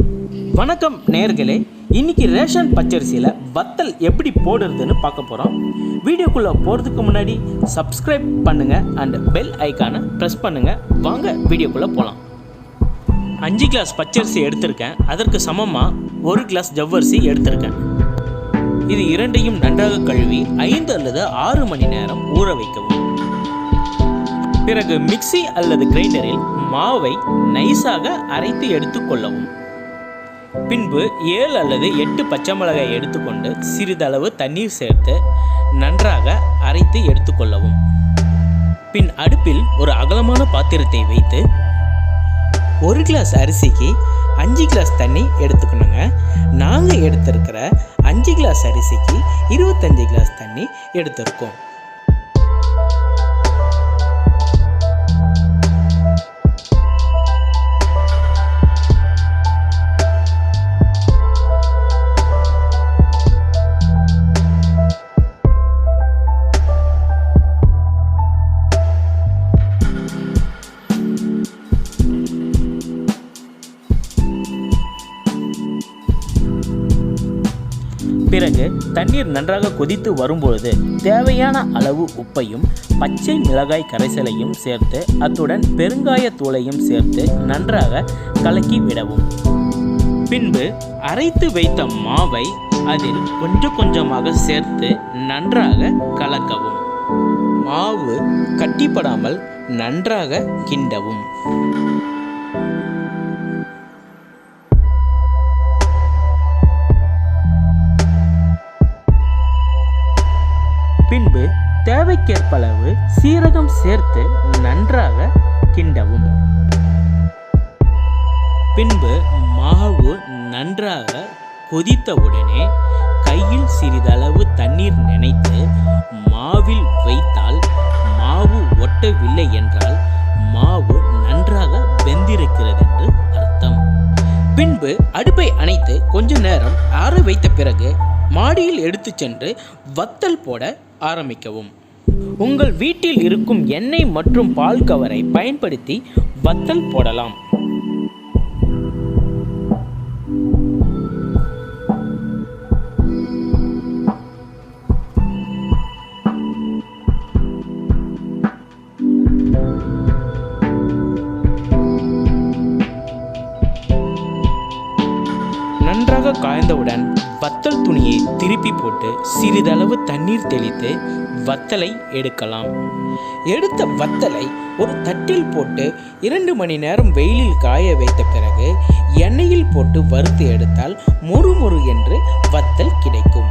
வணக்கம் நேயர்களே, இன்னைக்கு ரேஷன் பச்சரிசியில் வத்தல் எப்படி போடுறதுன்னு பார்க்க போகிறோம். வீடியோக்குள்ளே போகிறதுக்கு முன்னாடி சப்ஸ்கிரைப் பண்ணுங்கள் அண்ட் பெல் ஐக்கானை ப்ரெஸ் பண்ணுங்கள். வாங்க வீடியோக்குள்ளே போகலாம். 5 கிளாஸ் பச்சரிசி எடுத்திருக்கேன். அதற்கு சமமாக 1 கிளாஸ் ஜவ்வரிசி எடுத்திருக்கேன். இது இரண்டையும் நன்றாக கழுவி 5 அல்லது 6 மணி நேரம் ஊற வைக்கவும். பிறகு மிக்ஸி அல்லது கிரைண்டரில் மாவை நைஸாக அரைத்து எடுத்துக்கொள்ளவும். பின்பு 7 அல்லது 8 பச்சை மிளகாய் எடுத்துக்கொண்டு சிறிதளவு தண்ணீர் சேர்த்து நன்றாக அரைத்து எடுத்துக்கொள்ளவும். பின் அடுப்பில் ஒரு அகலமான பாத்திரத்தை வைத்து 1 கிளாஸ் அரிசிக்கு 5 கிளாஸ் தண்ணி எடுத்துக்கணுங்க. நாங்கள் எடுத்திருக்கிற 5 கிளாஸ் அரிசிக்கு 25 கிளாஸ் தண்ணி எடுத்திருக்கோம். பிறகு தண்ணீர் நன்றாக கொதித்து வரும்பொழுது தேவையான அளவு உப்பையும் பச்சை மிளகாய் கரைசலையும் சேர்த்து அத்துடன் பெருங்காய தூளையும் சேர்த்து நன்றாக கலக்கி விடவும். பின்பு அரைத்து வைத்த மாவை அதில் கொஞ்சம் கொஞ்சமாக சேர்த்து நன்றாக கலக்கவும். மாவு கட்டிப்படாமல் நன்றாக கிண்டவும். பின்பு தேவைக்கேற்பளவு சீரகம் சேர்த்து நன்றாக கிண்டவும். பின்பு மாவு நன்றாக கொதித்தவுடனே கையில் சிறிதளவு தண்ணீர் நினைத்து மாவில் வைத்தால் மாவு ஒட்டவில்லை என்றால் மாவு நன்றாக வெந்திருக்கிறது என்று அர்த்தம். பின்பு அடுப்பை அணைத்து கொஞ்ச நேரம் ஆற வைத்த பிறகு மாடியில் எடுத்து சென்று வத்தல் போட ஆரம்பிக்கவும். உங்கள் வீட்டில் இருக்கும் எண்ணெய் மற்றும் பால் கவரை பயன்படுத்தி வத்தல் போடலாம். நன்றாக காய்ந்தவுடன் வத்தல் துணியை திருப்பி போட்டு சிறிதளவு தண்ணீர் தெளித்து வத்தலை எடுக்கலாம். எடுத்த வத்தலை ஒரு தட்டில் போட்டு 2 மணி நேரம் வெயிலில் காய வைத்த பிறகு எண்ணெயில் போட்டு வறுத்து எடுத்தால் மொறு மொறு என்று வத்தல் கிடைக்கும்.